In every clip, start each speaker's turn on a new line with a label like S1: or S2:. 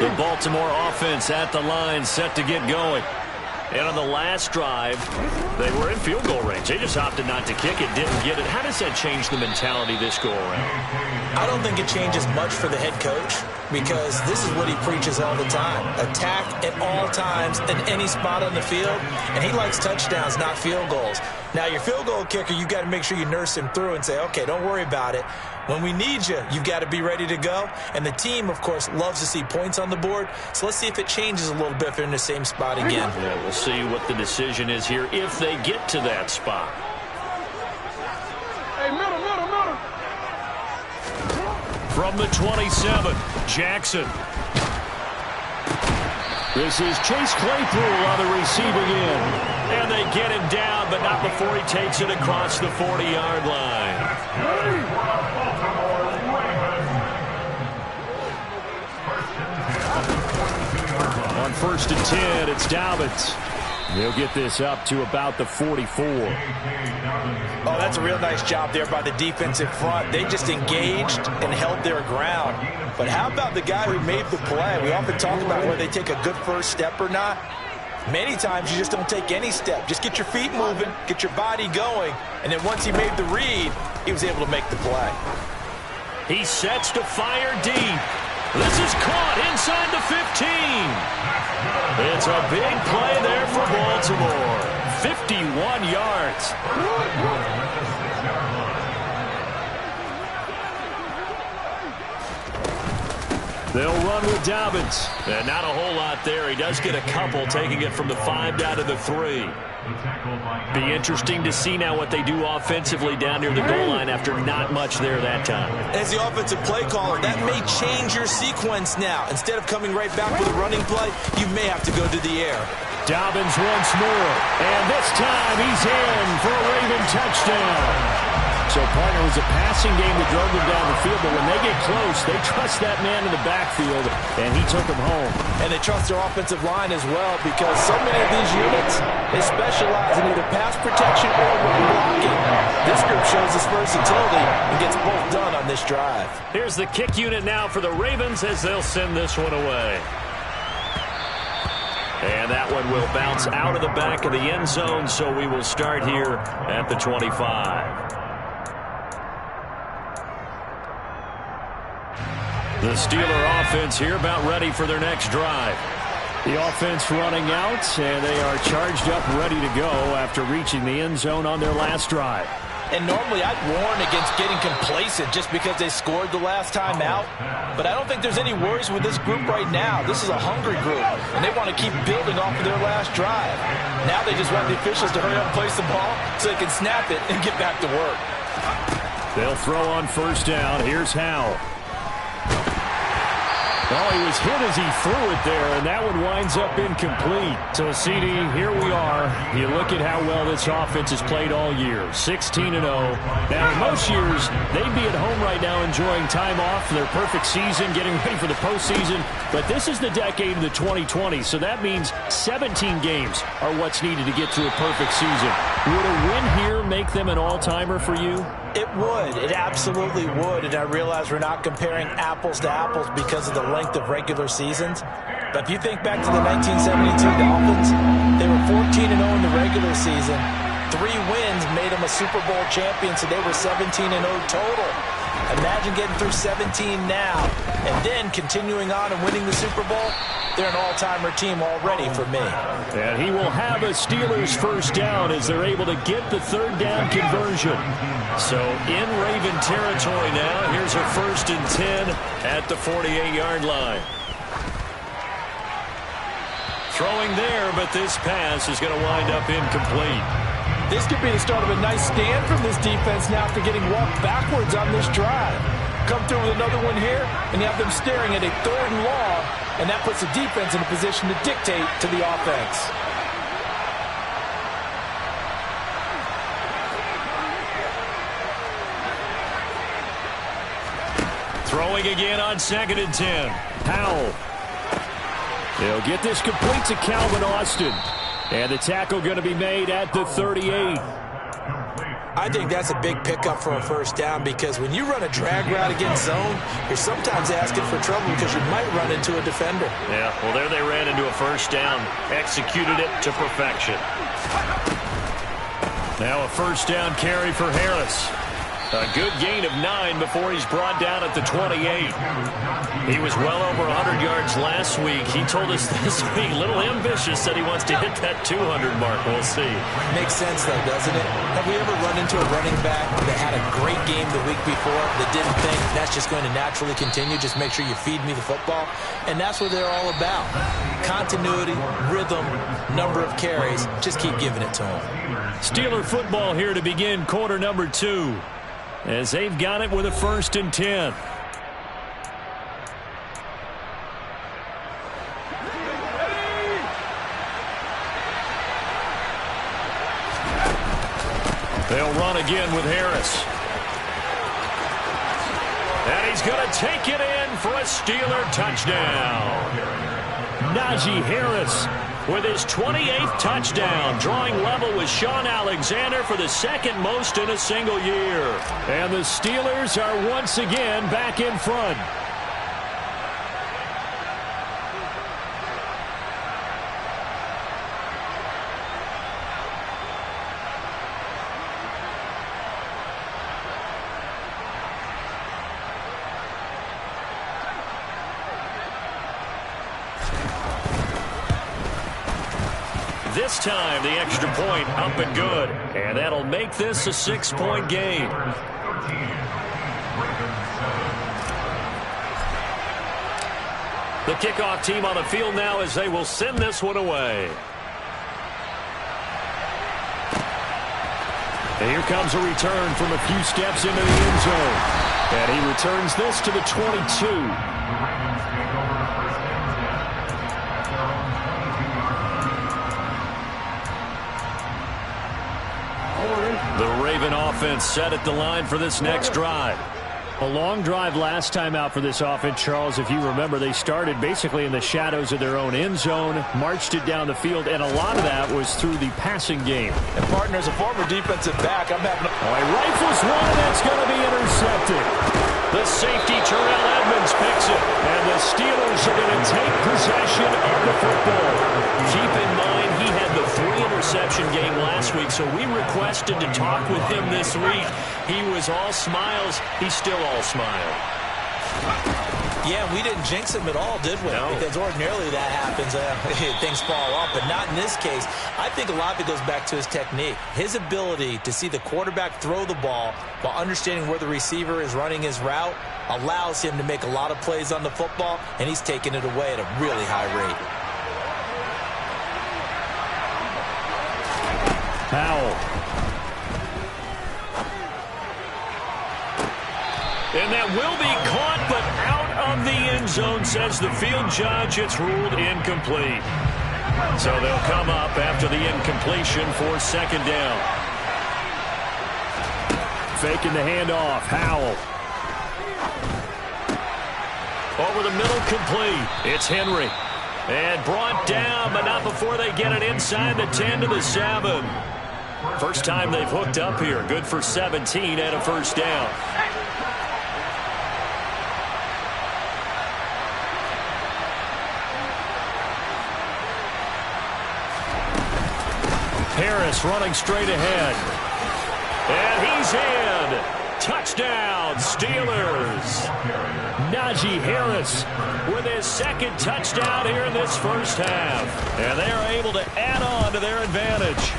S1: The Baltimore offense at the line, set to get going. And on the last drive, they were in field goal range. They just opted not to kick it, didn't get it. How does that change the mentality this go-around?
S2: I don't think it changes much for the head coach because this is what he preaches all the time. Attack at all times in any spot on the field, and he likes touchdowns, not field goals. Now, your field goal kicker, you've got to make sure you nurse him through and say, okay, don't worry about it. When we need you, you've got to be ready to go. And the team, of course, loves to see points on the board. So let's see if it changes a little bit if they're in the same spot again.
S1: Yeah, we'll see what the decision is here if they get to that spot.
S3: Hey, middle.
S1: From the 27, Jackson. This is Chase Claypool on the receiving end. And they get him down, but not before he takes it across the 40-yard line. On 1st and 10, it's Dobbins. They'll get this up to about the 44.
S2: Oh, that's a real nice job there by the defensive front. They just engaged and held their ground. But how about the guy who made the play? We often talk about whether they take a good first step or not. Many times you just don't take any step. Just get your feet moving, get your body going, and then once he made the read, he was able to make the play.
S1: He sets to fire deep. This is caught inside the 15. It's a big play there for Baltimore. 51 yards. They'll run with Dobbins. And not a whole lot there. He does get a couple, taking it from the 5 down to the 3. Be interesting to see now what they do offensively down near the goal line after not much there that time.
S2: As the offensive play caller, that may change your sequence now. Instead of coming right back with a running play, you may have to go to the air.
S1: Dobbins once more. And this time he's in for a Raven touchdown. So, partner, it was a passing game that drove them down the field, but when they get close, they trust that man in the backfield, and he took them home.
S2: And they trust their offensive line as well because so many of these units, they specialize in either pass protection or run blocking. This group shows its versatility and gets both done on this drive.
S1: Here's the kick unit now for the Ravens as they'll send this one away. And that one will bounce out of the back of the end zone, so we will start here at the 25. The Steeler offense here about ready for their next drive. The offense running out, and they are charged up, ready to go after reaching the end zone on their last drive.
S2: And normally I'd warn against getting complacent just because they scored the last time out. But I don't think there's any worries with this group right now. This is a hungry group, and they want to keep building off of their last drive. Now they just want the officials to hurry up and place the ball so they can snap it and get back to work.
S1: They'll throw on 1st down. Here's Howell. Oh, he was hit as he threw it there, and that one winds up incomplete. So, CD, here we are. You look at how well this offense has played all year, 16-0. Now, most years, they'd be at home right now enjoying time off for their perfect season, getting ready for the postseason. But this is the decade of the 2020s, so that means 17 games are what's needed to get to a perfect season. Would a win here make them an all-timer for you?
S2: It would. It absolutely would. And I realize we're not comparing apples to apples because of the length of regular seasons. But if you think back to the 1972 Dolphins, they were 14-0 in the regular season. 3 wins made them a Super Bowl champion, so they were 17-0 total. Imagine getting through 17 now and then continuing on and winning the Super Bowl. They're an all-timer team already for me.
S1: And he will have a Steelers 1st down as they're able to get the 3rd down conversion. So in Raven territory now, here's a 1st and 10 at the 48-yard line. Throwing there, but this pass is going to wind up incomplete.
S2: This could be the start of a nice stand from this defense now after getting walked backwards on this drive. Come through with another one here, and you have them staring at a 3rd and long, and that puts the defense in a position to dictate to the offense.
S1: Throwing again on 2nd and 10. Howell. They'll get this complete to Calvin Austin. And the tackle going to be made at the 38.
S2: I think that's a big pickup for a first down because when you run a drag route against zone, you're sometimes asking for trouble because you might run into a defender.
S1: Yeah, well, there they ran into a first down. Executed it to perfection. Now a first down carry for Harris. A good gain of 9 before he's brought down at the 28. He was well over 100 yards last week. He told us this week, a little ambitious, said he wants to hit that 200 mark. We'll see.
S2: Makes sense, though, doesn't it? Have we ever run into a running back that had a great game the week before that didn't think that's just going to naturally continue? Just make sure you feed me the football. And that's what they're all about. Continuity, rhythm, number of carries. Just keep giving it to them.
S1: Steeler football here to begin quarter number 2. As they've got it with a 1st and 10. They'll run again with Harris. And he's going to take it in for a Steeler touchdown. Najee Harris with his 28th touchdown, drawing level with Shaun Alexander for the 2nd most in a single year. And the Steelers are once again back in front. This time, the extra point up and good. And that'll make this a 6-point game. The kickoff team on the field now as they will send this one away. And here comes a return from a few steps into the end zone. And he returns this to the 22. The Raven offense set at the line for this next drive. A long drive last time out for this offense, Charles. If you remember, they started basically in the shadows of their own end zone, marched it down the field, and a lot of that was through the passing game.
S2: And, partner, as a former defensive back, I'm having
S1: he rifles one, and that's going to be intercepted. The safety, Terrell Edmunds, picks it, and the Steelers are going to take possession of the football. Keep in mind, he had the 3-interception game last week, so we requested to talk with him this week. He was all smiles. He's still all smile.
S2: Yeah, we didn't jinx him at all, did we?
S1: No.
S2: Because ordinarily that happens. Things fall off, but not in this case. I think a lot of it goes back to his technique. His ability to see the quarterback throw the ball while understanding where the receiver is running his route allows him to make a lot of plays on the football, and he's taking it away at a really high rate.
S1: Powell. And that will be caught, but out of the end zone, says the field judge. It's ruled incomplete. So they'll come up after the incompletion for 2nd down. Faking the handoff. Howell. Over the middle, complete. It's Henry. And brought down, but not before they get it inside the 10 to the 7. First time they've hooked up here. Good for 17 and a first down. Harris running straight ahead. And he's in. Touchdown, Steelers. Najee Harris with his 2nd touchdown here in this first half. And they're able to add on to their advantage.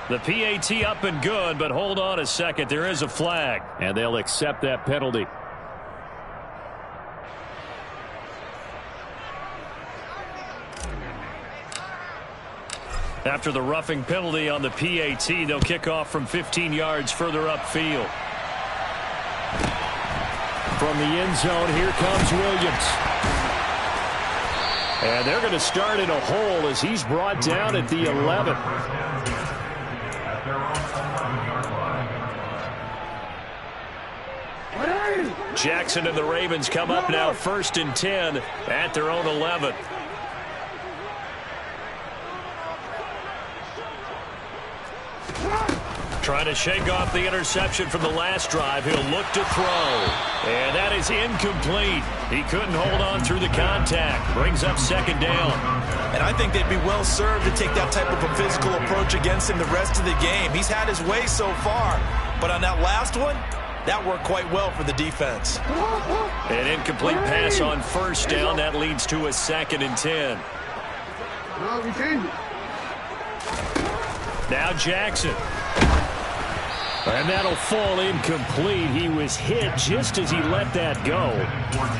S1: The PAT up and good, but hold on a second. There is a flag, and they'll accept that penalty. After the roughing penalty on the PAT, they'll kick off from 15 yards further upfield. From the end zone, here comes Williams. And they're going to start in a hole as he's brought down at the 11. Jackson and the Ravens come up now 1st and 10 at their own 11. Trying to shake off the interception from the last drive. He'll look to throw. And that is incomplete. He couldn't hold on through the contact. Brings up second down.
S2: And I think they'd be well served to take that type of a physical approach against him the rest of the game. He's had his way so far. But on that last one, that worked quite well for the defense.
S1: An incomplete pass on first down. That leads to a 2nd and 10. Now Jackson. And that'll fall incomplete. He was hit just as he let that go.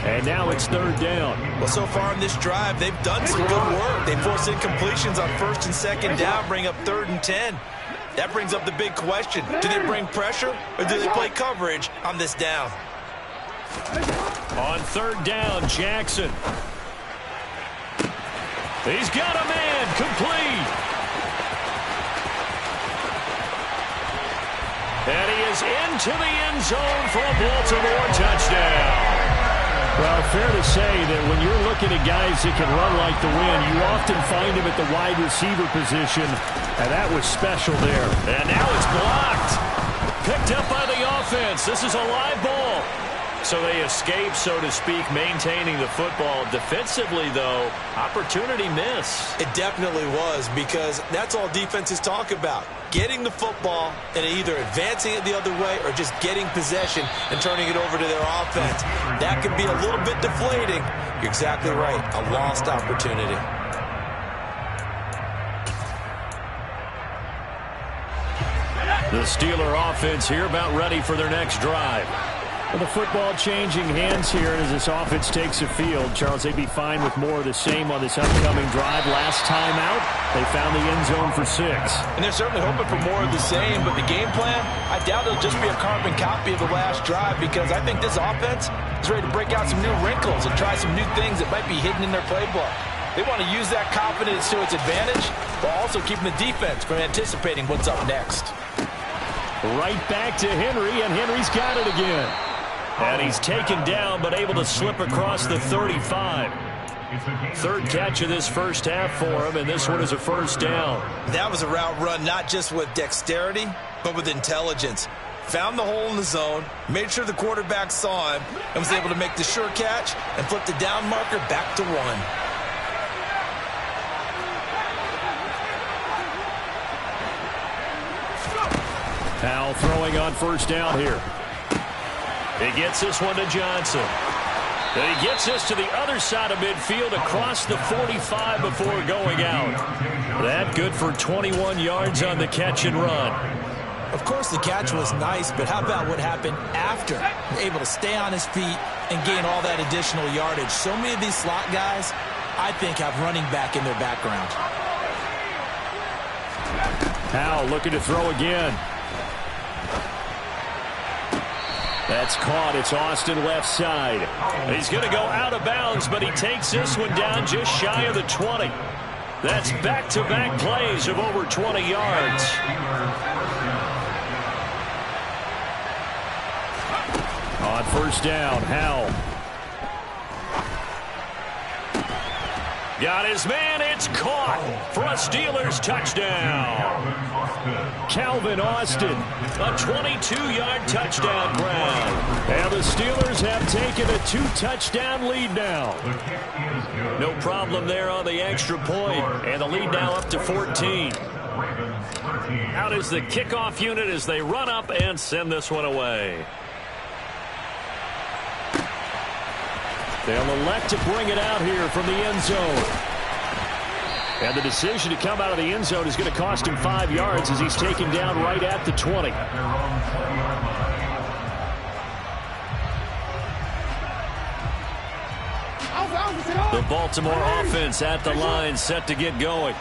S1: And now it's 3rd down.
S2: Well, so far in this drive, they've done some good work. They force incompletions on 1st and 2nd down, bring up 3rd and 10. That brings up the big question. Do they bring pressure or do they play coverage on this down?
S1: On 3rd down, Jackson. He's got a man, complete. And he is into the end zone for a Baltimore touchdown. Well, fair to say that when you're looking at guys that can run like the wind, you often find him at the wide receiver position, and that was special there. And now it's blocked. Picked up by the offense. This is a live ball. So they escape, so to speak, maintaining the football. Defensively, though, opportunity miss.
S2: It definitely was, because that's all defenses talk about. Getting the football and either advancing it the other way or just getting possession and turning it over to their offense. That can be a little bit deflating. You're exactly right. A lost opportunity.
S1: The Steeler offense here about ready for their next drive. Well, the football changing hands here as this offense takes the field. Charles, they'd be fine with more of the same on this upcoming drive. Last time out, they found the end zone for 6.
S2: And they're certainly hoping for more of the same, but the game plan, I doubt it'll just be a carbon copy of the last drive, because I think this offense is ready to break out some new wrinkles and try some new things that might be hidden in their playbook. They want to use that confidence to its advantage, while also keeping the defense from anticipating what's up next.
S1: Right back to Henry, and Henry's got it again. And he's taken down, but able to slip across the 35. 3rd catch of this first half for him, and this one is a 1st down.
S2: That was a route run not just with dexterity, but with intelligence. Found the hole in the zone, made sure the quarterback saw him, and was able to make the sure catch and flip the down marker back to 1.
S1: Now throwing on 1st down here. He gets this one to Johnson. And he gets this to the other side of midfield across the 45 before going out. That good for 21 yards on the catch and run.
S2: Of course, the catch was nice, but how about what happened after? Able to stay on his feet and gain all that additional yardage. So many of these slot guys, I think, have running back in their background.
S1: Howell looking to throw again. That's caught. It's Austin left side. He's going to go out of bounds, but he takes this one down just shy of the 20. That's back-to-back plays of over 20 yards. On 1st down, Howell. Got his man. It's caught for a Steelers touchdown. Calvin Austin, a 22-yard touchdown grab. And the Steelers have taken a 2-touchdown lead now. No problem there on the extra point, and the lead now up to 14. Out is the kickoff unit as they run up and send this one away. They'll elect to bring it out here from the end zone. And the decision to come out of the end zone is going to cost him 5 yards as he's taken down right at the 20. The Baltimore offense at the line, set to get going.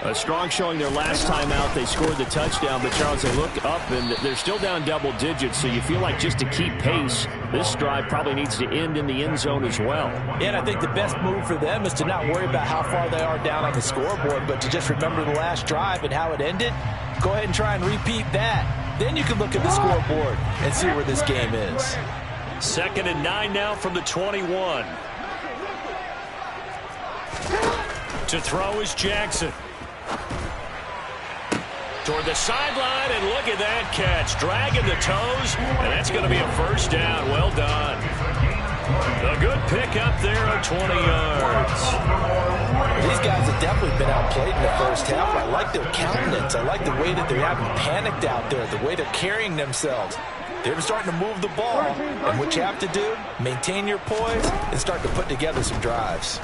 S1: A strong showing their last time out. They scored the touchdown, but Charles, they look up and they're still down double digits, so you feel like just to keep pace, this drive probably needs to end in the end zone as well.
S2: And I think the best move for them is to not worry about how far they are down on the scoreboard, but to just remember the last drive and how it ended. Go ahead and try and repeat that. Then you can look at the scoreboard and see where this game is.
S1: 2nd and 9 now from the 21. To throw is Jackson. toward the sideline, and look at that catch. Dragging the toes, and that's going to be a first down. Well done. A good pick up there of 20 yards.
S2: These guys have definitely been outplayed in the first half. I like their countenance. I like the way that they haven't panicked out there, the way they're carrying themselves. They're starting to move the ball, and what you have to do, maintain your poise and start to put together some drives.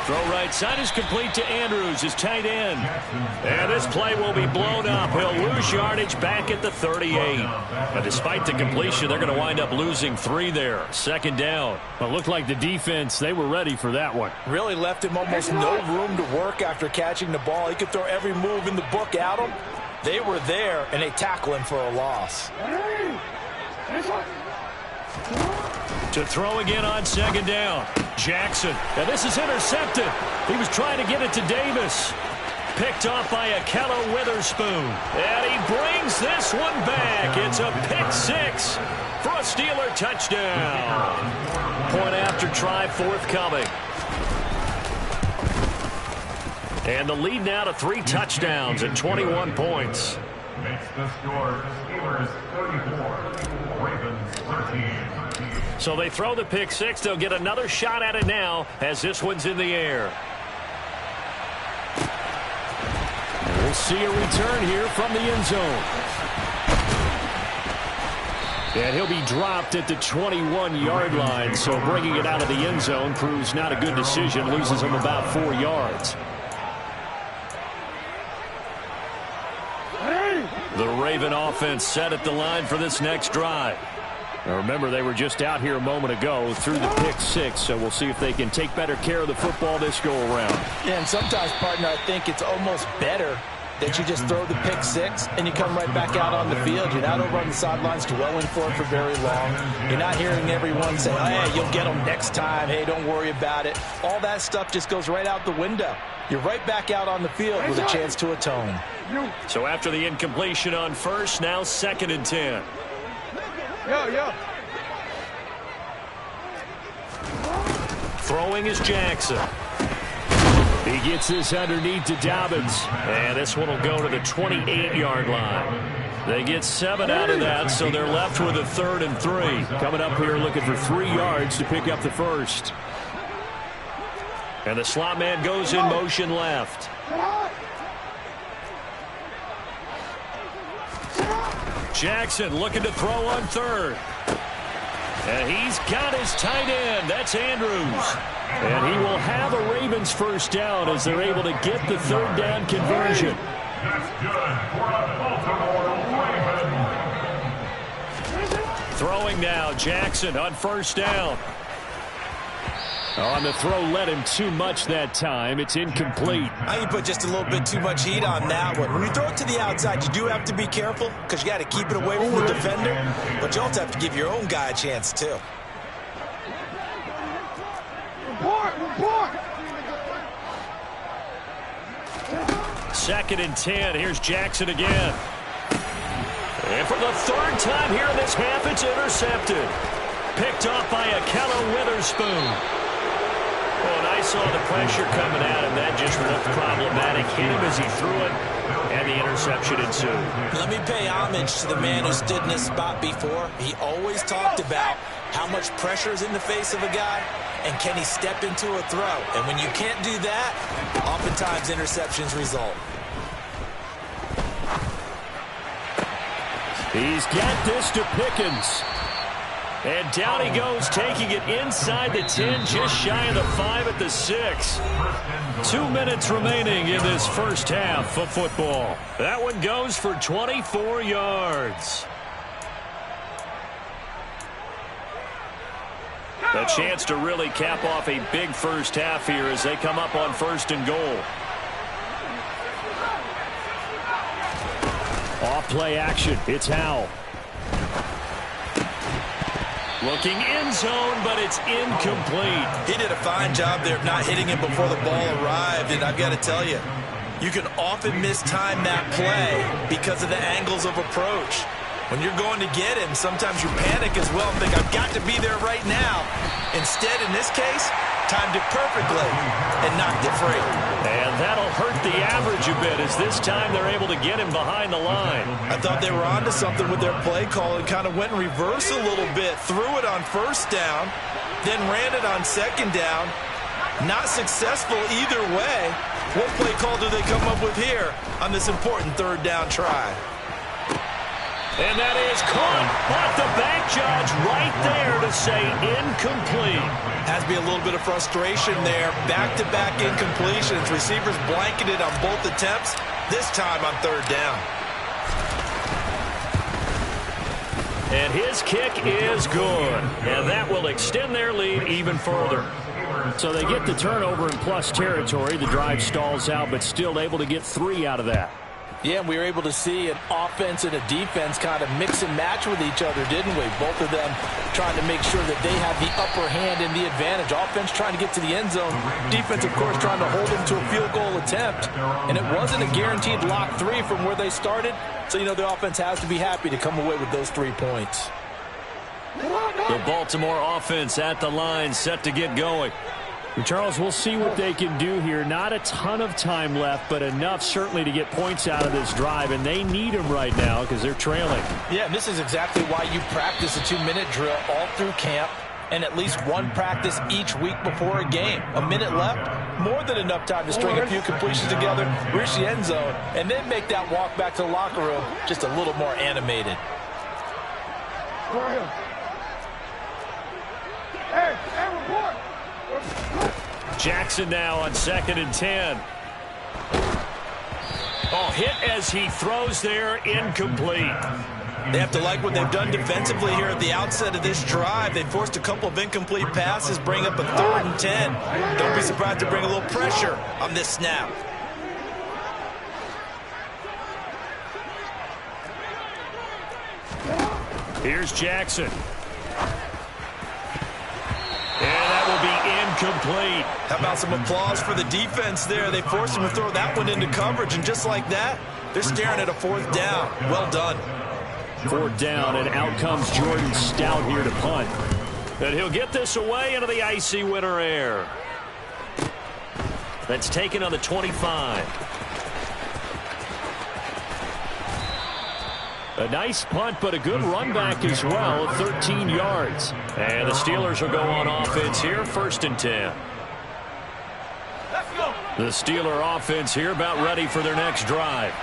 S1: Throw right side is complete to Andrews, his tight end. And this play will be blown up. He'll lose yardage back at the 38. But despite the completion, they're going to wind up losing 3 there. Second down.
S3: Well, it looked like the defense, they were ready for that one.
S2: Really left him almost no room to work after catching the ball. He could throw every move in the book at him. They were there, and they tackle him for a loss.
S1: To throw again on second down. Jackson. And this is intercepted. He was trying to get it to Davis. Picked off by Akello Witherspoon. And he brings this one back. It's a pick 6 for a Steeler touchdown. Point after try forthcoming. And the lead now to 3 touchdowns at 21 points.
S4: Makes the score Steelers 34, Ravens 13.
S1: So they throw the pick 6. They'll get another shot at it now as this one's in the air.
S3: We'll see a return here from the end zone. And he'll be dropped at the 21-yard line. So bringing it out of the end zone proves not a good decision. Loses him about 4 yards.
S1: The Raven offense set at the line for this next drive.
S3: Now remember, they were just out here a moment ago through the pick 6, so we'll see if they can take better care of the football this go-around.
S2: Yeah, and sometimes, partner, I think it's almost better that you just throw the pick 6 and you come right back out on the field. You're not over on the sidelines dwelling for it for very long. You're not hearing everyone say, hey, you'll get them next time. Hey, don't worry about it. All that stuff just goes right out the window. You're right back out on the field with a chance to atone.
S1: So after the incompletion on first, now 2nd and 10. Throwing is Jackson.
S3: He gets this underneath to Dobbins.
S1: And this one will go to the 28-yard line. They get 7 out of that, so they're left with a 3rd and 3.
S3: Coming up here looking for 3 yards to pick up the first.
S1: And the slot man goes in motion left. Jackson looking to throw on 3rd. And he's got his tight end. That's Andrews.
S3: And he will have a Ravens first down as they're able to get the 3rd down conversion.
S4: That's good for the Baltimore Ravens.
S1: Throwing now, Jackson on first down.
S3: On the throw, led him too much that time. It's incomplete.
S2: I can put just a little bit too much heat on that one. When you throw it to the outside, you do have to be careful because you got to keep it away from the defender. But you also have to give your own guy a chance, too.
S1: Second and 10. Here's Jackson again. And for the 3rd time here in this half, it's intercepted. Picked off by Akello Witherspoon. Oh, and I saw the pressure coming at him. That just looked problematic. Hit him as he threw it, and the interception ensued.
S2: Let me pay homage to the man who stood in this spot before. He always talked about how much pressure is in the face of a guy, and can he step into a throw. And when you can't do that, oftentimes interceptions result.
S3: He's got this to Pickens.
S1: And down he goes, taking it inside the 10, just shy of the 5 at the 6. 2 minutes remaining in this first half of football. That one goes for 24 yards. A chance to really cap off a big first half here as they come up on 1st and goal.
S3: Off play action. It's Howell.
S1: Looking end zone, but it's incomplete.
S2: He did a fine job there of not hitting him before the ball arrived, and I've got to tell you, you can often mistime that play because of the angles of approach. When you're going to get him, sometimes you panic as well and think, I've got to be there right now. Instead, in this case, timed it perfectly, and knocked it free.
S1: And that'll hurt the average a bit as this time they're able to get him behind the line.
S2: I thought they were onto something with their play call and kind of went in reverse a little bit. Threw it on first down, then ran it on second down. Not successful either way. What play call do they come up with here on this important third down try?
S1: And that is caught, but the back judge right there to say incomplete.
S2: Has to be a little bit of frustration there. Back-to-back incompletions. Receivers blanketed on both attempts, this time on third down.
S1: And his kick is good. And that will extend their lead even further. So they get the turnover in plus territory. The drive stalls out, but still able to get 3 out of that.
S2: Yeah, and we were able to see an offense and a defense kind of mix and match with each other, didn't we? Both of them trying to make sure that they have the upper hand and the advantage. Offense trying to get to the end zone. Defense, of course, trying to hold them to a field goal attempt. And it wasn't a guaranteed lock 3 from where they started. So, you know, the offense has to be happy to come away with those 3 points.
S1: The Baltimore offense at the line, set to get going. Charles, we'll see what they can do here. Not a ton of time left, but enough certainly to get points out of this drive, and they need them right now because they're trailing.
S2: Yeah, and this is exactly why you practice a 2-minute drill all through camp and at least one practice each week before a game. A minute left, more than enough time to string a few completions together, reach the end zone, and then make that walk back to the locker room just a little more animated.
S1: Jackson now on 2nd and 10. Oh, hit as he throws there, incomplete.
S2: They have to like what they've done defensively here at the outset of this drive. They forced a couple of incomplete passes, bring up a 3rd and 10. Don't be surprised to bring a little pressure on this snap.
S1: Here's Jackson. And that will be incomplete.
S2: How about some applause for the defense there? They forced him to throw that one into coverage, and just like that, they're staring at a 4th down. Well done.
S1: 4th down, and out comes Jordan Stout here to punt. And he'll get this away into the icy winter air. That's taken on the 25. A nice punt, but a good run back as well, 13 yards. And the Steelers will go on offense here, 1st and 10. The Steeler offense here about ready for their next drive.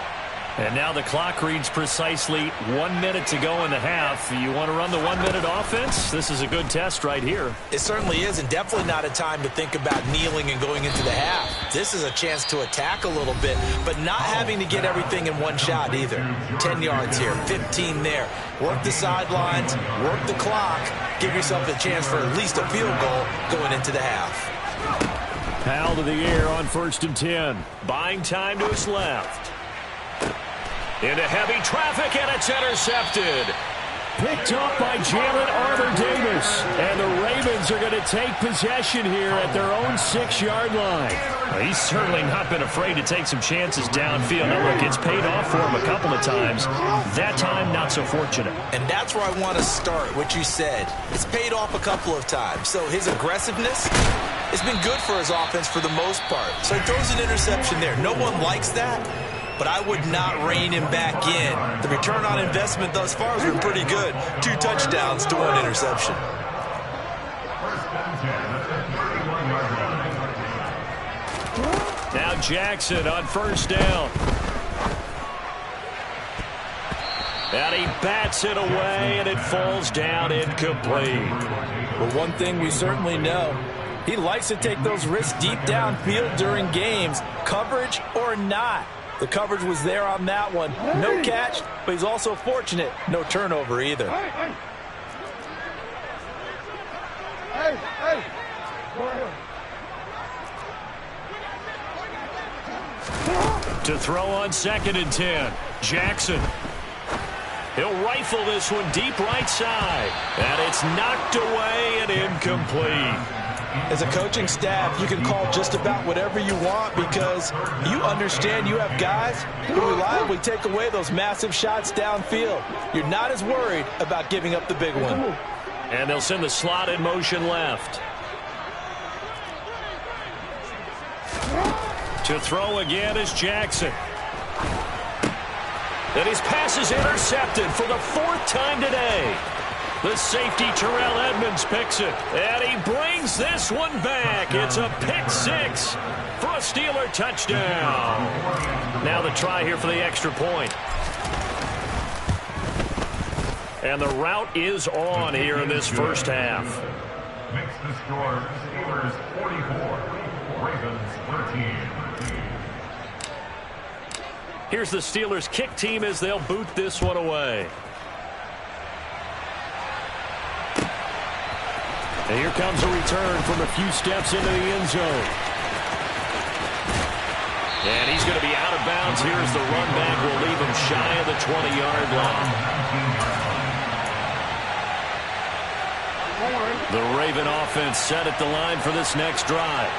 S1: And now the clock reads precisely 1 minute to go in the half. You want to run the 1-minute offense? This is a good test right here.
S2: It certainly is, and definitely not a time to think about kneeling and going into the half. This is a chance to attack a little bit, but not having to get everything in one shot either. 10 yards here, 15 there. Work the sidelines, work the clock, give yourself a chance for at least a field goal going into the half.
S1: Powell to the air on 1st and 10. Buying time to his left. Into heavy traffic, and it's intercepted. Picked up by Jalen Armour-Davis. And the Ravens are going to take possession here at their own 6-yard line. Well, he's certainly not been afraid to take some chances downfield. Now, look, it's paid off for him a couple of times. That time, not so fortunate.
S2: And that's where I want to start, what you said. It's paid off a couple of times. So his aggressiveness has been good for his offense for the most part. So he throws an interception there. No one likes that. But I would not rein him back in. The return on investment thus far has been pretty good. 2 touchdowns to 1 interception.
S1: Now Jackson on 1st down. And he bats it away, and it falls down incomplete.
S2: Well, one thing we certainly know, he likes to take those risks deep downfield during games, coverage or not. The coverage was there on that one. No catch, but he's also fortunate. No turnover either.
S1: To throw on 2nd and 10. Jackson. He'll rifle this one deep right side. And it's knocked away and incomplete.
S2: As a coaching staff, you can call just about whatever you want because you understand you have guys who reliably take away those massive shots downfield. You're not as worried about giving up the big one.
S1: And they'll send the slot in motion left. To throw again is Jackson. And his pass is intercepted for the 4th time today. The safety, Terrell Edmonds, picks it. And he brings this one back. It's a pick 6 for a Steeler touchdown. Now the try here for the extra point. And the route is on here in this first half.
S4: Makes the score Steelers 44, Ravens 13.
S1: Here's the Steelers kick team as they'll boot this one away. And here comes a return from a few steps into the end zone. And he's going to be out of bounds here as the run back will leave him shy of the 20-yard line. The Raven offense set at the line for this next drive.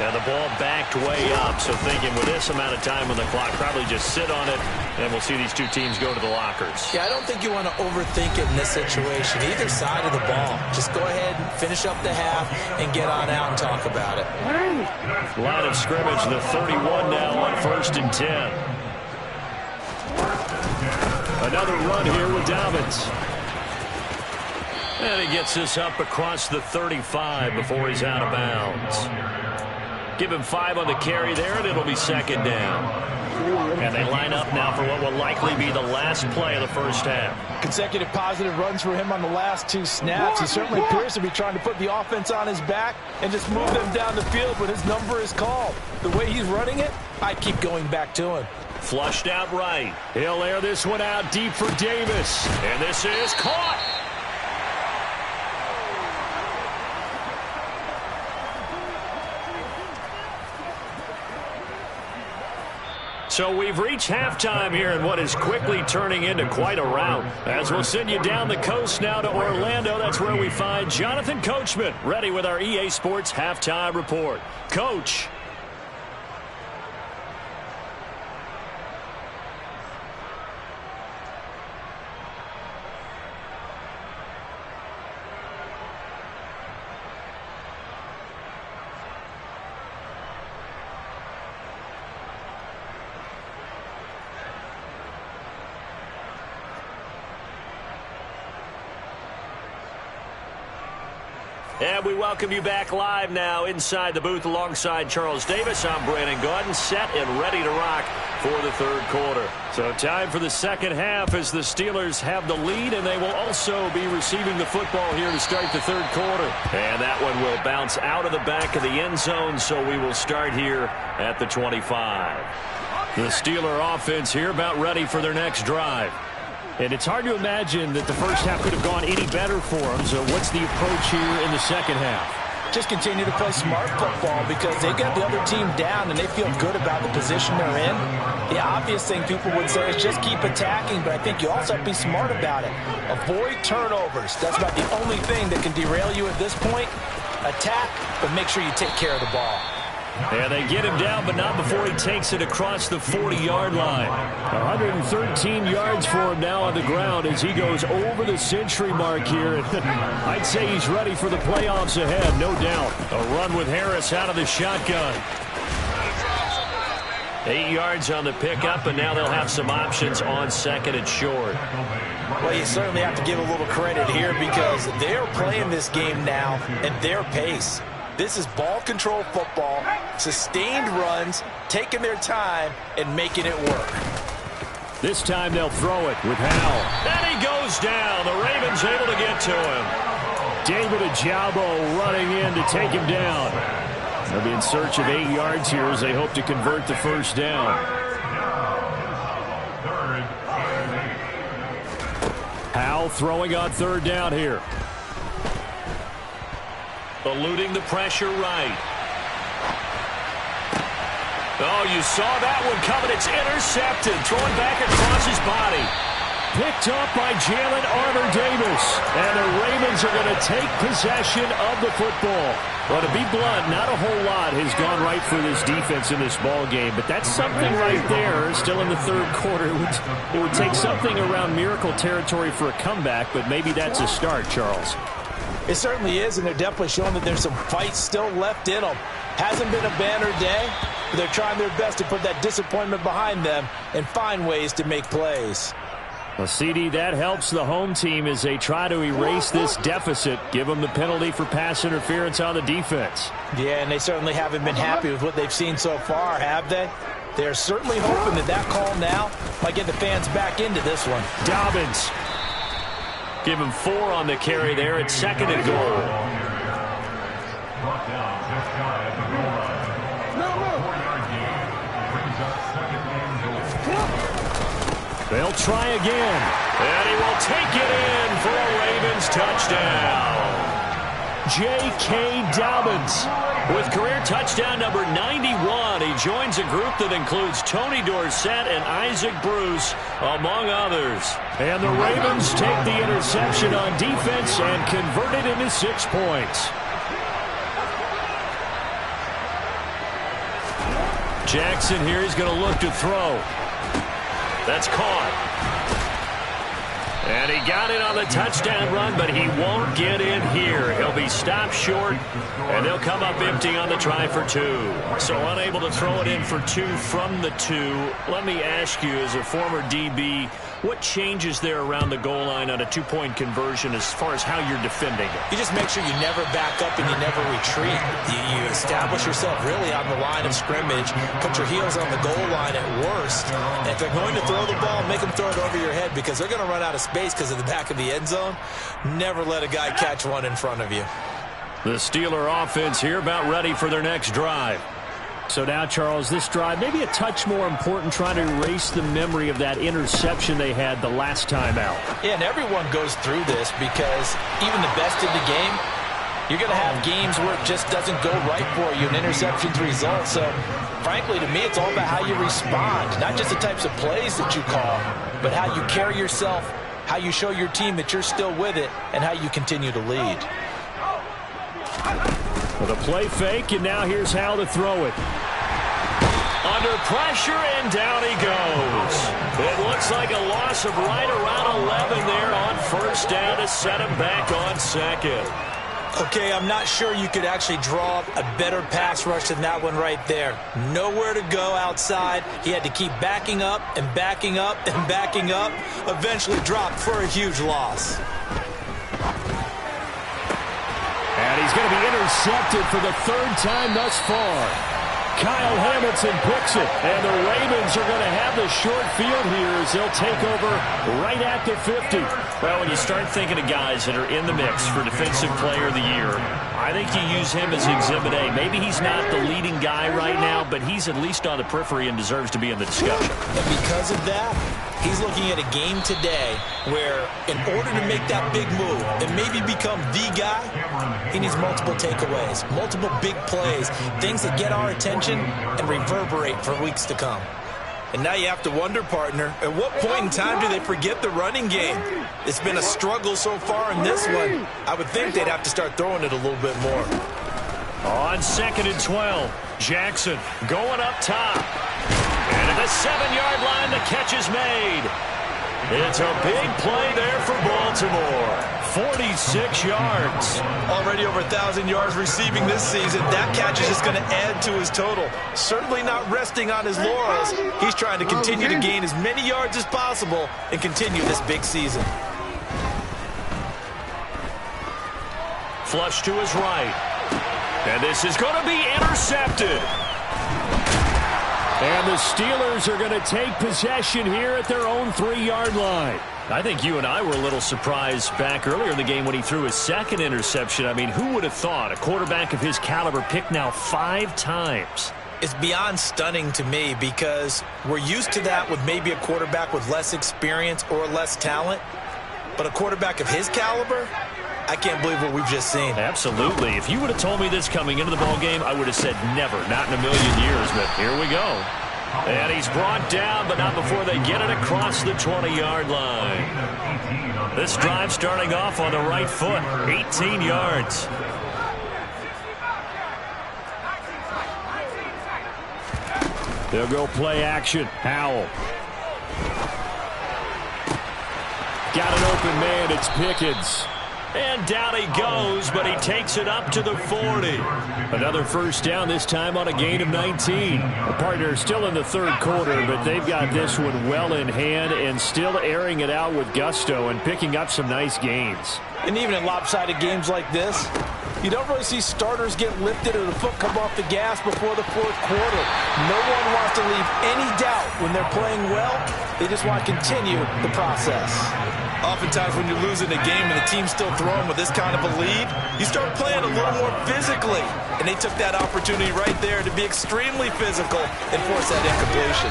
S1: And the ball backed way up, so thinking with this amount of time on the clock, probably just sit on it, and we'll see these two teams go to the lockers.
S2: Yeah, I don't think you want to overthink it in this situation. Either side of the ball. Just go ahead and finish up the half and get on out and talk about it.
S1: Line of scrimmage, the 31 now on 1st and 10. Another run here with Dobbins. And he gets this up across the 35 before he's out of bounds. Give him 5 on the carry there, and it'll be 2nd down. And they line up now for what will likely be the last play of the first half.
S2: Consecutive positive runs for him on the last 2 snaps. He certainly appears to be trying to put the offense on his back and just move them down the field when his number is called. The way he's running it, I keep going back to him.
S1: Flushed out right. He'll air this one out deep for Davis. And this is caught. So we've reached halftime here in what is quickly turning into quite a rout. As we'll send you down the coast now to Orlando, that's where we find Jonathan Coachman, ready with our EA Sports Halftime Report. Coach. And we welcome you back live now inside the booth alongside Charles Davis. I'm Brandon Gaudin, set and ready to rock for the 3rd quarter. So time for the 2nd half as the Steelers have the lead, and they will also be receiving the football here to start the 3rd quarter. And that one will bounce out of the back of the end zone, so we will start here at the 25. The Steeler offense here about ready for their next drive. And it's hard to imagine that the first half could have gone any better for them. So what's the approach here in the 2nd half?
S2: Just continue to play smart football because they got the other team down and they feel good about the position they're in. The obvious thing people would say is just keep attacking, but I think you also have to be smart about it. Avoid turnovers. That's about the only thing that can derail you at this point. Attack, but make sure you take care of the ball.
S1: And they get him down, but not before he takes it across the 40-yard line. 113 yards for him now on the ground as he goes over the century mark here. I'd say he's ready for the playoffs ahead, no doubt. A run with Harris out of the shotgun. 8 yards on the pickup, and now they'll have some options on 2nd and short.
S2: Well, you certainly have to give a little credit here because they're playing this game now at their pace. This is ball control football, sustained runs, taking their time, and making it work.
S1: This time they'll throw it with Howell. And he goes down. The Ravens able to get to him. David Ojabo running in to take him down. They'll be in search of 8 yards here as they hope to convert the first down. Howell throwing on 3rd down here. Eluding the pressure right. Oh, you saw that one coming. It's intercepted. Throwing back across his body. Picked up by Jalen Armour-Davis. And the Ravens are going to take possession of the football. Well, to be blunt, not a whole lot has gone right for this defense in this ball game. But that's something right there. Still in the 3rd quarter. It would take something around miracle territory for a comeback. But maybe that's a start, Charles.
S2: It certainly is, and they're definitely showing that there's some fight still left in them. Hasn't been a banner day, but they're trying their best to put that disappointment behind them and find ways to make plays.
S1: Well, CD, that helps the home team as they try to erase this deficit, give them the penalty for pass interference on the defense.
S2: Yeah, and they certainly haven't been happy with what they've seen so far, have they? They're certainly hoping that that call now might get the fans back into this one.
S1: Dobbins. Give him 4 on the carry there at 2nd and goal.
S4: Brought down just shy at the goal line. 4-yard gain. Brings up 2nd and goal.
S1: They'll try again. And he will take it in for a Ravens touchdown. J.K. Dobbins with career touchdown number 91. He joins a group that includes Tony Dorsett and Isaac Bruce, among others. And the Ravens take the interception on defense and convert it into 6 points. Jackson here is going to look to throw. That's caught. And he got it on the touchdown run, but he won't get in here. He'll be stopped short, and they'll come up empty on the try for 2. So unable to throw it in for 2 from the 2. Let me ask you, as a former DB, what changes there around the goal line on a 2-point conversion as far as how you're defending it?
S2: You just make sure you never back up and you never retreat. You establish yourself really on the line of scrimmage, put your heels on the goal line at worst. And if they're going to throw the ball, make them throw it over your head because they're going to run out of space because of the back of the end zone. Never let a guy catch one in front of you.
S1: The Steeler offense here about ready for their next drive. So now, Charles, this drive maybe a touch more important, trying to erase the memory of that interception they had the last time out.
S2: Yeah, and everyone goes through this because even the best in the game, you're going to have games where it just doesn't go right for you, and interceptions result. So, frankly, to me, it's all about how you respond, not just the types of plays that you call, but how you carry yourself, how you show your team that you're still with it, and how you continue to lead.
S1: With a play fake, and now here's how to throw it. Under pressure, and down he goes. It looks like a loss of right around 11 there on 1st down to set him back on 2nd.
S2: Okay, I'm not sure you could actually draw up a better pass rush than that one right there. Nowhere to go outside. He had to keep backing up and backing up and backing up. Eventually dropped for a huge loss.
S1: And he's going to be intercepted for the 3rd time thus far. Kyle Hamilton picks it, and the Ravens are going to have the short field here as they'll take over right at the 50.
S3: Well, when you start thinking of guys that are in the mix for Defensive Player of the Year, I think you use him as Exhibit A. Maybe he's not the leading guy right now, but he's at least on the periphery and deserves to be in the discussion.
S2: And because of that, he's looking at a game today where in order to make that big move and maybe become the guy, he needs multiple takeaways, multiple big plays, things that get our attention and reverberate for weeks to come. And now you have to wonder, partner, at what point in time do they forget the running game? It's been a struggle so far in this one. I would think they'd have to start throwing it a little bit more.
S1: On 2nd and 12, Jackson going up top. And at the 7-yard line, the catch is made. It's a big play there for Baltimore. 46 yards.
S2: Already over 1,000 yards receiving this season. That catch is just going to add to his total. Certainly not resting on his laurels. He's trying to continue to gain as many yards as possible and continue this big season.
S1: Flush to his right. And this is going to be intercepted. And the Steelers are going to take possession here at their own 3-yard line.
S3: I think you and I were a little surprised back earlier in the game when he threw his 2nd interception. I mean, who would have thought a quarterback of his caliber picked now 5 times?
S2: It's beyond stunning to me because we're used to that with maybe a quarterback with less experience or less talent. But a quarterback of his caliber, I can't believe what we've just seen.
S3: Absolutely. If you would have told me this coming into the ballgame, I would have said never, not in a million years. But here we go.
S1: And he's brought down, but not before they get it across the 20-yard line. This drive starting off on the right foot, 18 yards. They'll go play action. Howell. Got an open man. It's Pickens.
S3: And down he goes, but he takes it up to the 40.
S1: Another first down, this time on a gain of 19. The partner still in the third quarter, but they've got this one well in hand and still airing it out with gusto and picking up some nice gains.
S2: And even in lopsided games like this, you don't really see starters get lifted or the foot come off the gas before the fourth quarter. No one wants to leave any doubt when they're playing well. They just want to continue the process.
S5: Oftentimes when you're losing a game and the team's still throwing with this kind of a lead, you start playing a little more physically. And they took that opportunity right there to be extremely physical and force that incompletion.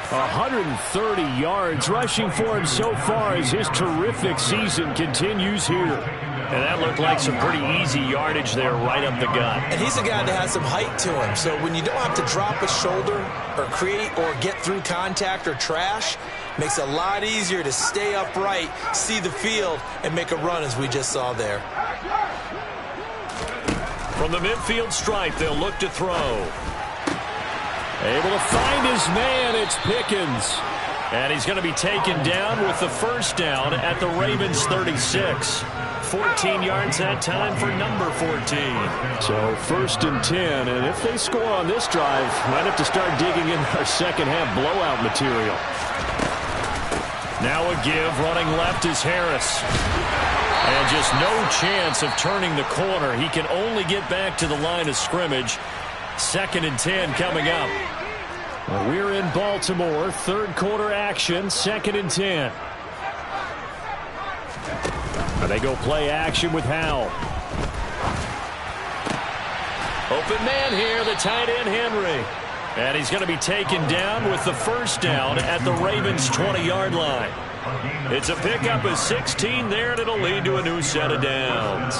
S1: 130 yards rushing for him so far as his terrific season continues here.
S3: And that looked like some pretty easy yardage there right up the gut.
S2: And he's a guy that has some height to him. So when you don't have to drop a shoulder or create or get through contact or trash, makes it a lot easier to stay upright, see the field, and make a run as we just saw there.
S3: From the midfield stripe, they'll look to throw.
S1: Able to find his man, it's Pickens.
S3: And he's going to be taken down with the first down at the Ravens 36. 14 yards that time for number 14.
S1: So first and 10, and if they score on this drive, might have to start digging in our second half blowout material.
S3: Now a give, running left is Harris. And just no chance of turning the corner. He can only get back to the line of scrimmage. Second and 10 coming up.
S1: Well, we're in Baltimore, third quarter action, second and 10. And they go play action with Howell.
S3: Open man here, the tight end Henry. And he's going to be taken down with the first down at the Ravens 20-yard line. It's a pickup of 16 there, and it'll lead to a new set of downs.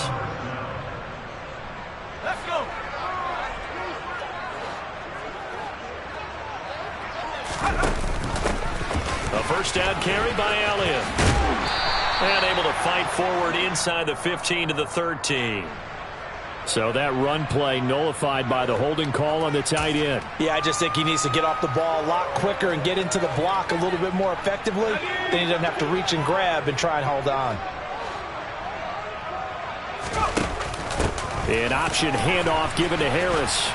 S2: Let's go.
S3: A first down carry by Elliott. And able to fight forward inside the 15 to the 13.
S1: So that run play nullified by the holding call on the tight end.
S2: Yeah, I just think he needs to get off the ball a lot quicker and get into the block a little bit more effectively. Then he doesn't have to reach and grab and try and hold on.
S1: An option handoff given to Harris.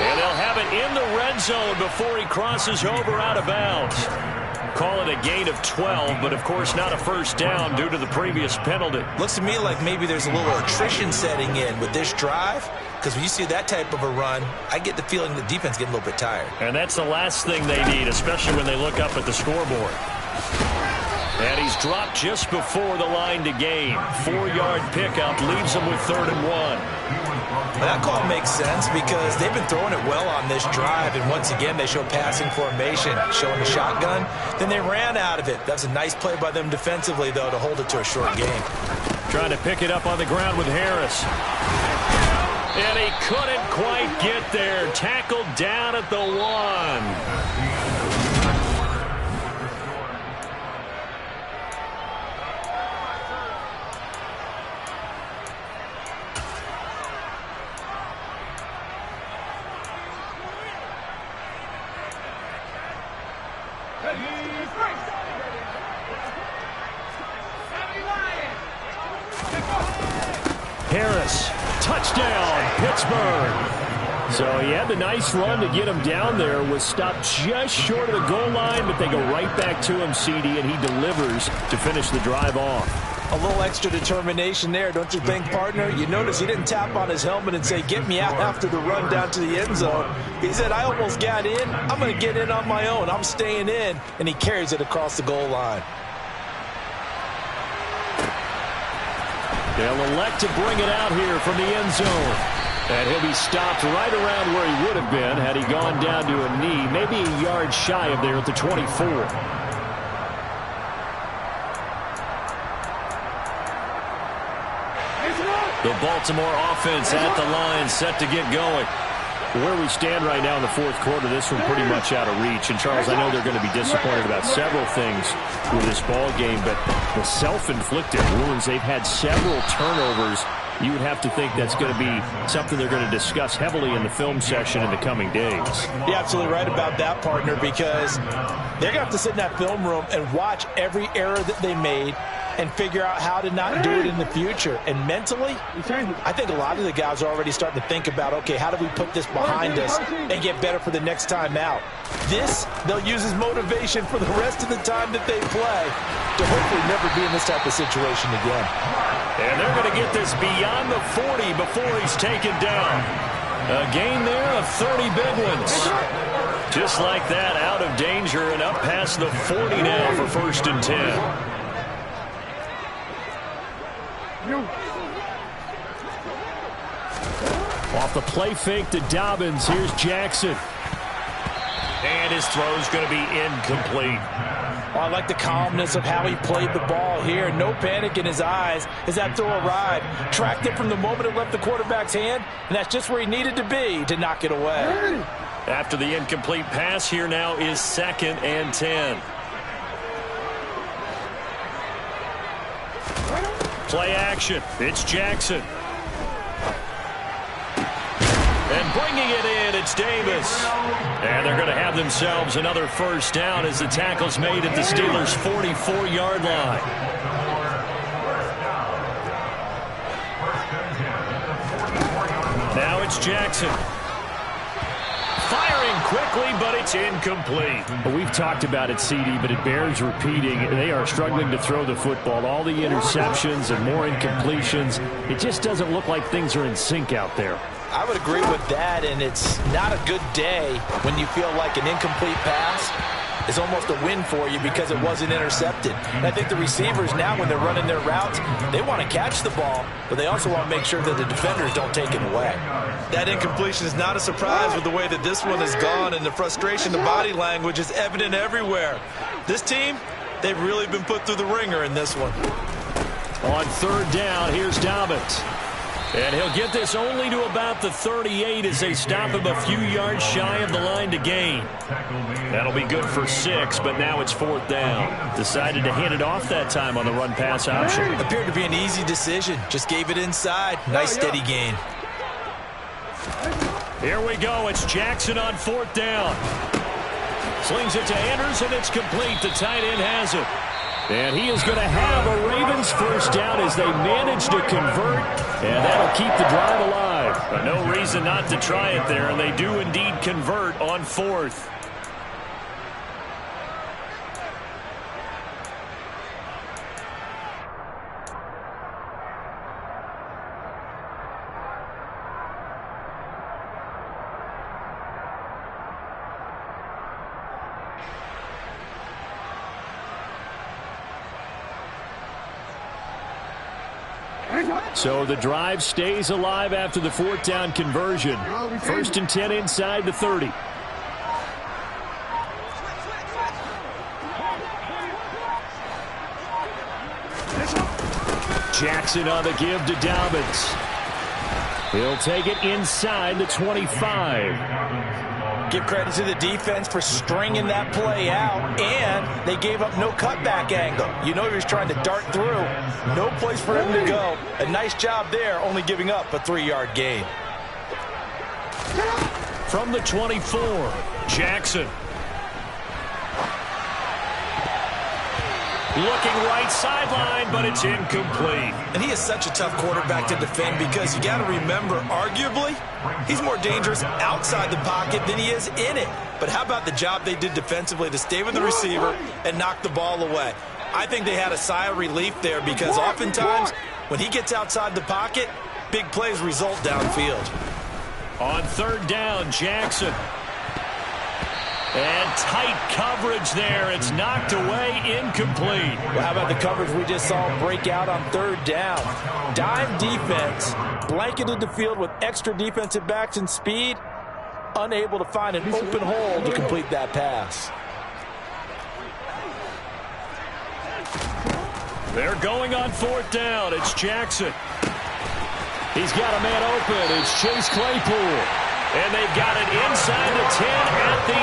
S3: And they'll have it in the red zone before he crosses over out of bounds. Call it a gain of 12, but of course not a first down due to the previous penalty.
S2: Looks to me like maybe there's a little attrition setting in with this drive, because when you see that type of a run, I get the feeling the defense getting a little bit tired.
S3: And that's the last thing they need, especially when they look up at the scoreboard. And he's dropped just before the line to gain. 4-yard pickup leaves him with 3rd and 1.
S2: Well, that call makes sense because they've been throwing it well on this drive, and once again they show passing formation, showing the shotgun. Then they ran out of it. That's a nice play by them defensively, though, to hold it to a short game.
S1: Trying to pick it up on the ground with Harris.
S3: And he couldn't quite get there. Tackled down at the 1.
S1: Harris, touchdown, Pittsburgh. So he had the nice run to get him down there, was stopped just short of the goal line, but they go right back to him, CD, and he delivers to finish the drive off.
S2: A little extra determination there, don't you think, partner? You notice he didn't tap on his helmet and say, get me out after the run down to the end zone. He said, I almost got in. I'm going to get in on my own. I'm staying in. And he carries it across the goal line.
S1: They'll elect to bring it out here from the end zone. And he'll be stopped right around where he would have been had he gone down to a knee, maybe a yard shy of there at the 24.
S3: The Baltimore offense at the line, set to get going.
S1: Where we stand right now in the fourth quarter, this one pretty much out of reach. And, Charles, I know they're going to be disappointed about several things with this ball game, but the self-inflicted wounds, they've had several turnovers. You would have to think that's going to be something they're going to discuss heavily in the film session in the coming days.
S2: You're absolutely right about that, partner, because they're going to have to sit in that film room and watch every error that they made, and figure out how to not do it in the future. And mentally, I think a lot of the guys are already starting to think about, okay, how do we put this behind us and get better for the next time out? This, they'll use as motivation for the rest of the time that they play to hopefully never be in this type of situation again.
S3: And they're going to get this beyond the 40 before he's taken down. A gain there of 30 big ones. Just like that, out of danger and up past the 40 now for 1st and 10.
S1: Off the play fake to Dobbins. Here's Jackson.
S3: And his throw's going to be incomplete.
S2: Oh, I like the calmness of how he played the ball here. No panic in his eyes as that throw arrived. Tracked it from the moment it left the quarterback's hand, and that's just where he needed to be to knock it away.
S3: After the incomplete pass, here now is 2nd and 10. Play action. It's Jackson. And bringing it in, it's Davis. And they're going to have themselves another 1st down as the tackle's made at the Steelers' 44-yard line. Now it's Jackson. Firing quickly, but it's incomplete.
S1: Well, we've talked about it, CD, but it bears repeating. They are struggling to throw the football. All the interceptions and more incompletions. It just doesn't look like things are in sync out there.
S2: I would agree with that, and it's not a good day when you feel like an incomplete pass is almost a win for you because it wasn't intercepted. And I think the receivers now, when they're running their routes, they want to catch the ball, but they also want to make sure that the defenders don't take it away.
S5: That incompletion is not a surprise with the way that this one has gone, and the frustration, the body language is evident everywhere. This team, they've really been put through the ringer in this one.
S1: On 3rd down, here's Dobbins.
S3: And he'll get this only to about the 38 as they stop him a few yards shy of the line to gain. That'll be good for 6, but now it's 4th down. Decided to hand it off that time on the run-pass option.
S2: Appeared to be an easy decision. Just gave it inside. Nice steady gain.
S3: Here we go. It's Jackson on 4th down. Slings it to Anders, and it's complete. The tight end has it.
S1: And he is going to have a Ravens 1st down as they manage to convert, and that'll keep the drive alive.
S3: But no reason not to try it there, and they do indeed convert on 4th.
S1: So the drive stays alive after the 4th down conversion. 1st and 10 inside the 30. Jackson on the give to Dobbins. He'll take it inside the 25.
S2: Give credit to the defense for stringing that play out, and they gave up no cutback angle. You know he was trying to dart through. No place for him to go. A nice job there, only giving up a 3-yard gain.
S3: From the 24, Jackson. Looking right sideline, but it's incomplete.
S5: And he is such a tough quarterback to defend because you got to remember, arguably, he's more dangerous outside the pocket than he is in it. But how about the job they did defensively to stay with the receiver and knock the ball away? I think they had a sigh of relief there because oftentimes when he gets outside the pocket, big plays result downfield.
S3: On 3rd down, Jackson. And tight coverage there. It's knocked away, incomplete.
S2: Well, how about the coverage we just saw break out on 3rd down? Dime defense, blanketed the field with extra defensive backs and speed, unable to find an open hole to complete that pass.
S3: They're going on 4th down. It's Jackson. He's got a man open. It's Chase Claypool. And they've got it inside the 10 at the 8.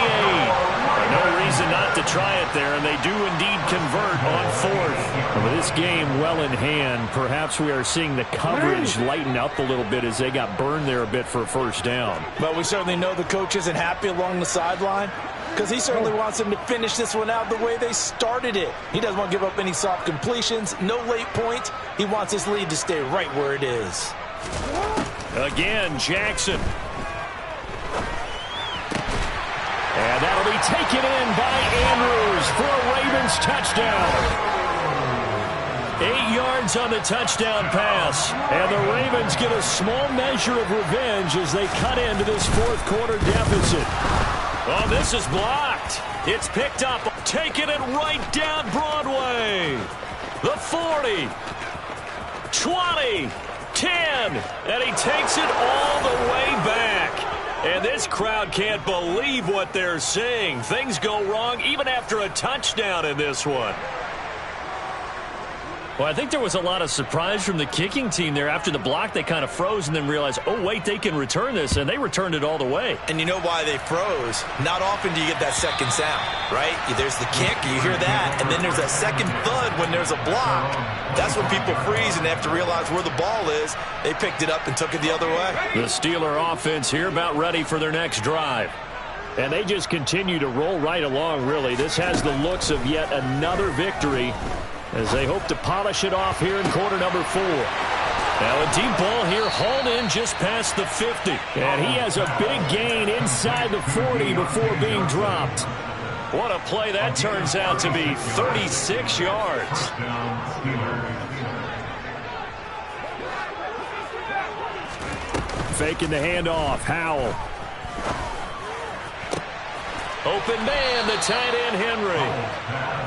S3: No reason not to try it there, and they do indeed convert on 4th.
S1: With this game well in hand, perhaps we are seeing the coverage lighten up a little bit as they got burned there a bit for a 1st down.
S2: But we certainly know the coach isn't happy along the sideline. because he certainly wants them to finish this one out the way they started it. He doesn't want to give up any soft completions, no late points. He wants his lead to stay right where it is.
S1: Again, Jackson. And that'll be taken in by Andrews for a Ravens touchdown. 8 yards on the touchdown pass. And the Ravens get a small measure of revenge as they cut into this fourth quarter deficit. Oh, this is blocked. It's picked up. Taking it right down Broadway. The 40. 20. 10. And he takes it all the way back. And this crowd can't believe what they're seeing. Things go wrong even after a touchdown in this one. Well, I think there was a lot of surprise from the kicking team there. After the block, they kind of froze and then realized, oh, wait, they can return this, and they returned it all the way.
S5: And you know why they froze? Not often do you get that second sound, right? There's the kick, you hear that, and then there's that second thud when there's a block. That's when people freeze and they have to realize where the ball is. They picked it up and took it the other way.
S1: The Steeler offense here about ready for their next drive. And they just continue to roll right along, really. This has the looks of yet another victory as they hope to polish it off here in quarter number 4. Now a deep ball here hauled in just past the 50. And he has a big gain inside the 40 before being dropped. What a play that turns out to be. 36 yards. Faking the handoff. Howell. Open man, the tight end Henry.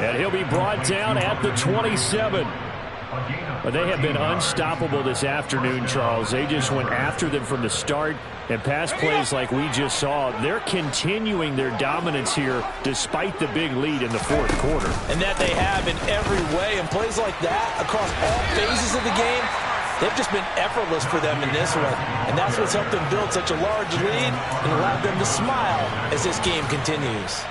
S1: And he'll be brought down at the 27. But they have been unstoppable this afternoon, Charles. They just went after them from the start. And pass plays like we just saw, they're continuing their dominance here despite the big lead in the fourth quarter.
S2: And that they have in every way. And plays like that across all phases of the game, they've just been effortless for them in this one. And that's what's helped them build such a large lead and allowed them to smile as this game continues.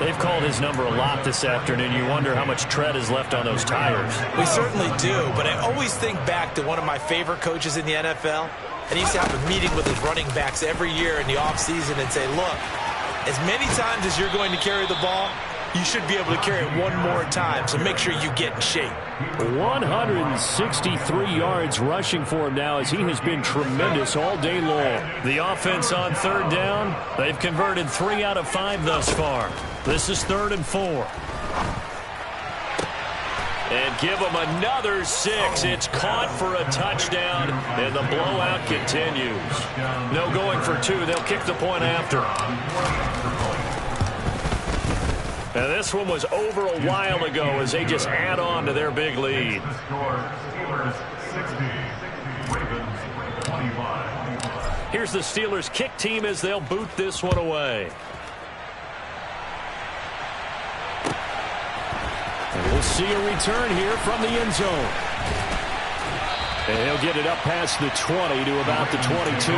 S1: They've called his number a lot this afternoon. You wonder how much tread is left on those tires.
S2: We certainly do, but I always think back to one of my favorite coaches in the NFL. And he used to have a meeting with his running backs every year in the offseason and say, look, as many times as you're going to carry the ball, you should be able to carry it one more time, so make sure you get in shape.
S1: 163 yards rushing for him now as he has been tremendous all day long. The offense on third down, they've converted 3 out of 5 thus far. This is 3rd and 4. And give them another 6. It's caught for a touchdown, and the blowout continues. No going for 2. They'll kick the point after. Now this one was over a while ago as they just add on to their big lead. Here's the Steelers kick team as they'll boot this one away. And we'll see a return here from the end zone. And he'll get it up past the 20 to about the 22.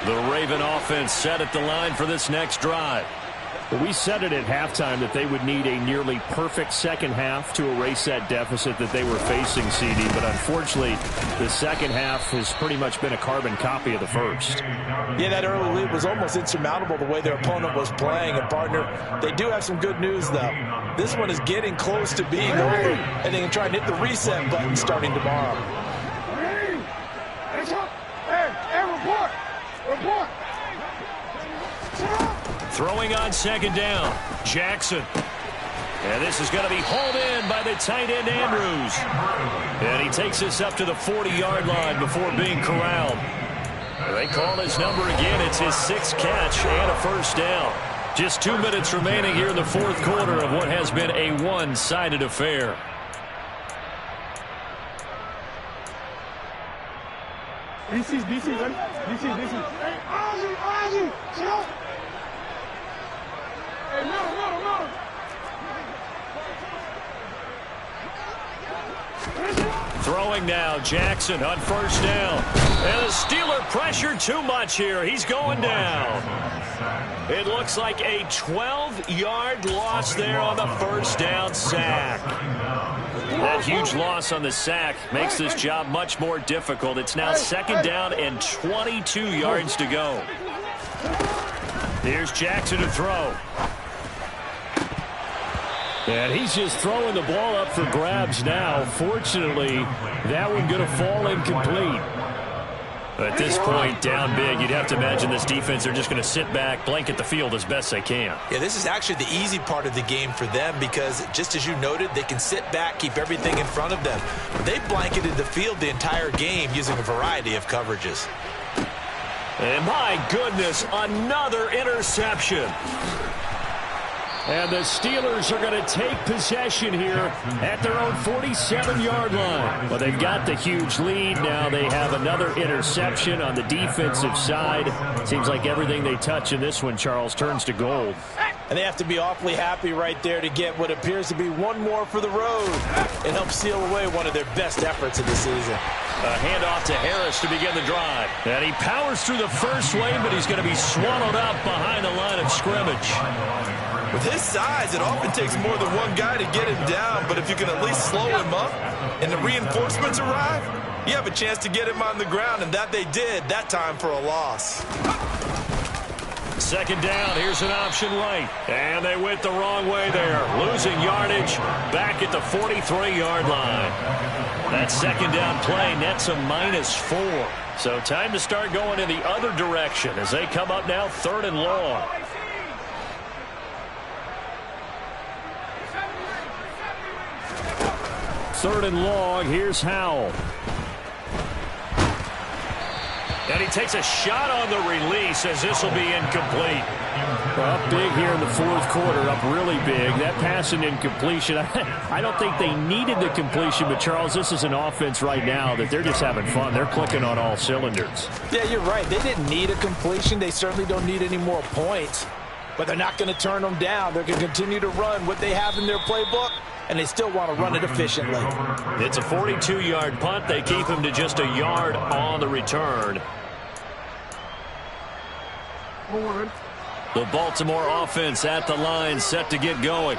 S1: The Raven offense set at the line for this next drive. We said it at halftime that they would need a nearly perfect second half to erase that deficit that they were facing, CD. But unfortunately, the second half has pretty much been a carbon copy of the first.
S2: Yeah, that early lead was almost insurmountable the way their opponent was playing. And, partner, they do have some good news, though. This one is getting close to being over, and they can try and hit the reset button starting tomorrow.
S6: Report.
S1: Throwing on second down, Jackson. And this is going to be hauled in by the tight end Andrews. And he takes this up to the 40-yard line before being corralled. And they call his number again. It's his 6th catch and a first down. Just 2 minutes remaining here in the fourth quarter of what has been a one-sided affair.
S6: This is, ready? This is. Hey, Ozzy, chill. Hey, middle.
S1: Throwing now, Jackson on first down.
S3: And the Steeler pressure too much here. He's going down. It looks like a 12-yard loss there on the first down sack. That huge loss on the sack makes this job much more difficult. It's now second down and 22 yards to go. Here's Jackson to throw.
S1: And he's just throwing the ball up for grabs now. Fortunately, that one going to fall incomplete.
S3: At this point, down big, you'd have to imagine this defense are just going to sit back, blanket the field as best they can.
S2: Yeah, this is actually the easy part of the game for them because, just as you noted, they can sit back, keep everything in front of them. They blanketed the field the entire game using a variety of coverages.
S3: And my goodness, another interception.
S1: And the Steelers are going to take possession here at their own 47-yard line.
S3: Well, they've got the huge lead. Now they have another interception on the defensive side. Seems like everything they touch in this one, Charles, turns to gold.
S2: And they have to be awfully happy right there to get what appears to be one more for the road and help seal away one of their best efforts of the season.
S3: A handoff to Harris to begin the drive. And he powers through the first wave, but he's going to be swallowed up behind the line of scrimmage.
S5: With his size, it often takes more than one guy to get him down, but if you can at least slow him up and the reinforcements arrive, you have a chance to get him on the ground, and that they did, that time for a loss.
S3: Second down, here's an option right. And they went the wrong way there. Losing yardage back at the 43-yard line. That second down play nets a -4. So time to start going in the other direction as they come up now 3rd and long.
S1: Third and long, here's Howell.
S3: And he takes a shot on the release as this will be incomplete.
S1: Up big here in the fourth quarter, up really big. That pass and incompletion, I don't think they needed the completion, but Charles, this is an offense right now that they're just having fun. They're clicking on all cylinders.
S2: Yeah, you're right. They didn't need a completion. They certainly don't need any more points, but they're not going to turn them down. They're going to continue to run what they have in their playbook, and they still want to run it efficiently.
S3: It's a 42-yard punt. They keep him to just a yard on the return. The Baltimore offense at the line, set to get going.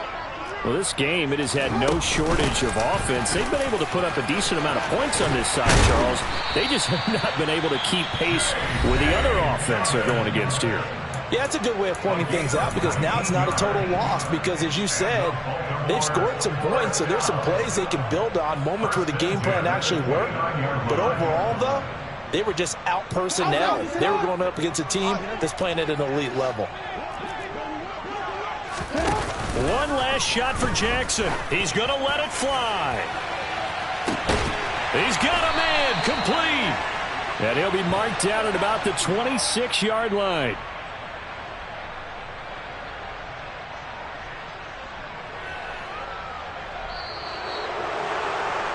S1: Well, this game, it has had no shortage of offense. They've been able to put up a decent amount of points on this side, Charles. They just have not been able to keep pace with the other offense they're going against here.
S2: Yeah, that's a good way of pointing things out because now it's not a total loss because, as you said, they've scored some points, so there's some plays they can build on, moments where the game plan actually worked. But overall, though, they were just out-personnel. They were going up against a team that's playing at an elite level.
S3: One last shot for Jackson. He's going to let it fly. He's got a man complete.
S1: And he'll be marked down at about the 26-yard line.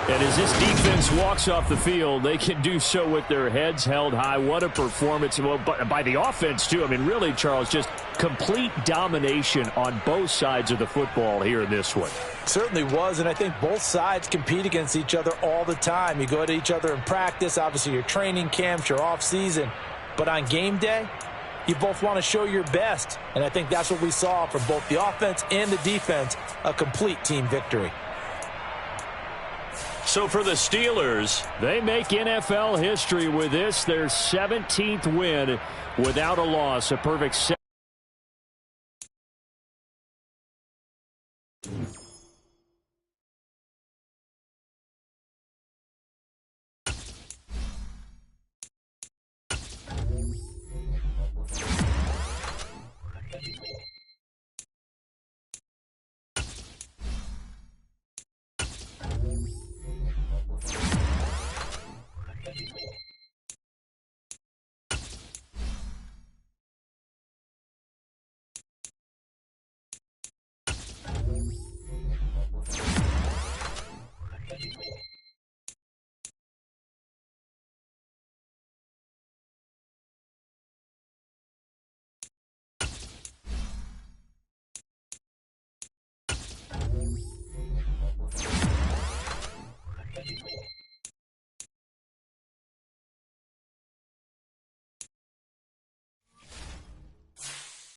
S1: And as this defense walks off the field, they can do so with their heads held high. What a performance by the offense, too. I mean, really, Charles, just complete domination on both sides of the football here in this one.
S2: Certainly was, and I think both sides compete against each other all the time. You go at each other in practice, obviously your training camps, your off-season. But on game day, you both want to show your best. And I think that's what we saw from both the offense and the defense, a complete team victory.
S3: So for the Steelers,
S1: they make NFL history with this, their 17th win without a loss, a perfect